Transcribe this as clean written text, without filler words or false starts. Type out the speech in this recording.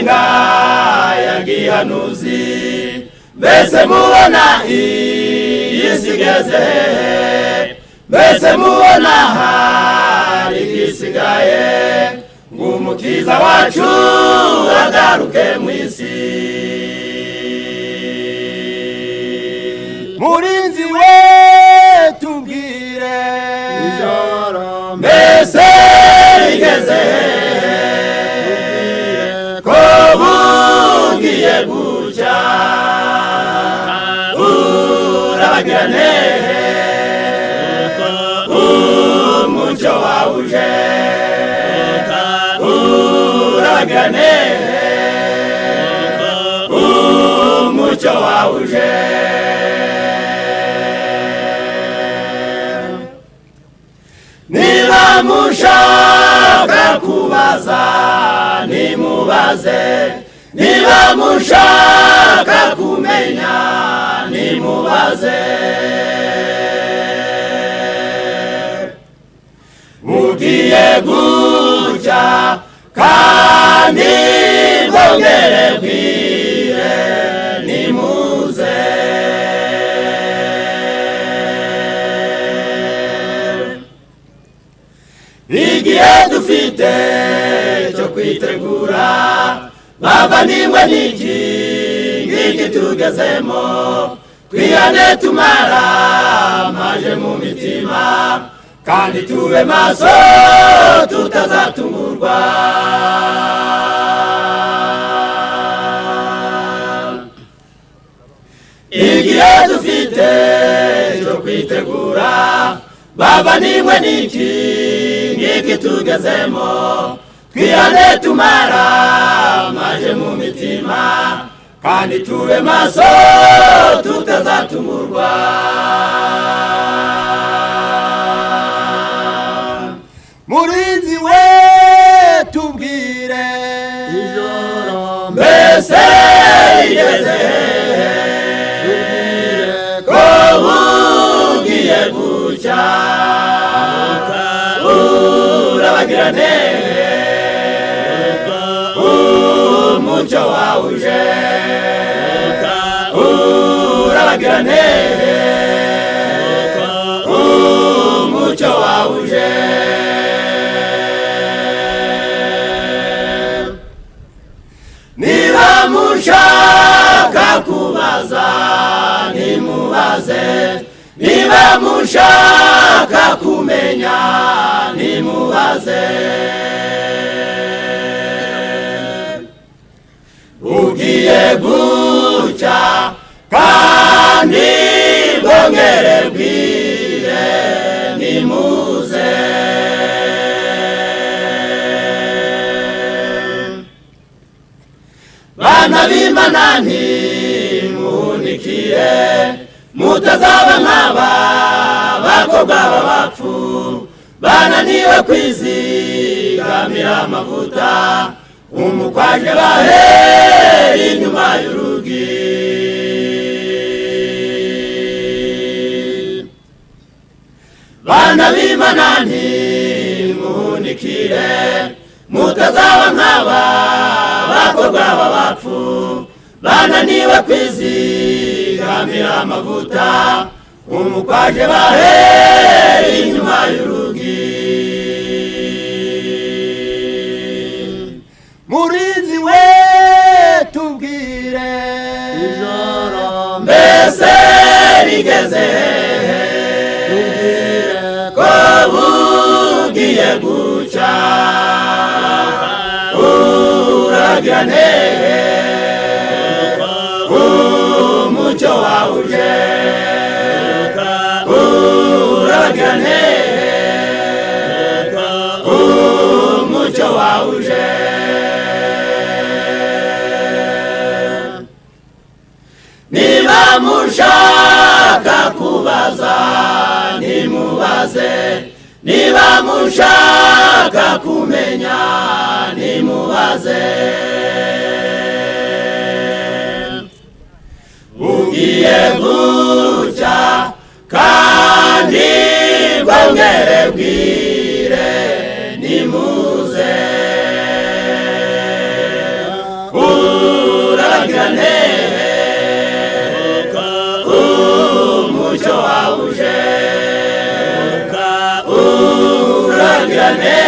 arenga yagihanuzi mbese mubona isigeze mbese mubona hari gisigaye ngumukiza wacu agaruke mwisi murinzi we tubwire ijoro mbese rigeze ko bugiye gucya urabagirane umucyo wawuje urabagirane umucyo wawuje niba mushaka kubaza nimubaze niba mushaka kumenya nimubaze mugiye gucya kandi bwongere bwire nimuze igihe dufite cyo kwitegura bavandimwe n'iki tugezemo twihane tumara maje mu mitima kandi tube maso tutazatungurwa igihe dufite cyo kwitegura bavandimwe n'iki tugezemo twihane tumara maje mu mitima kandi tube maso tutazatungurwa murinzi we tubwire ijoro mbese rigeze ko bugiye gucya urabagirane umucyo wawuje urabagirane umucyo wawuje niba mushaka kubaza nimubaze niba mushaka kumenya nimubaze ugiye gucya kandi bwongere bwire nimuze bana b'Imana ntimuhunikire mutazaba nk'aba bakobwa b'abapfu bananiwe kwizigamira amavuta umukwaje bahera inyuma y'urugi bana b'Imana ntimuhunikire mutazaba nk'aba bakobwa b'abapfu bananiwe kwizigamira amavuta umukwaje bahera inyuma y'urugi murinzi we tubwire ijoro mbese rigeze ko bugiye gucya urabagirane umucyo wawuje urabagirane umucyo wawuje niba mushaka kubaza nimubaze niba mushaka kumenya nimubaze ugiye gucya kandi bwongere bwire nimuze uragirane umucyo wawuje uragirane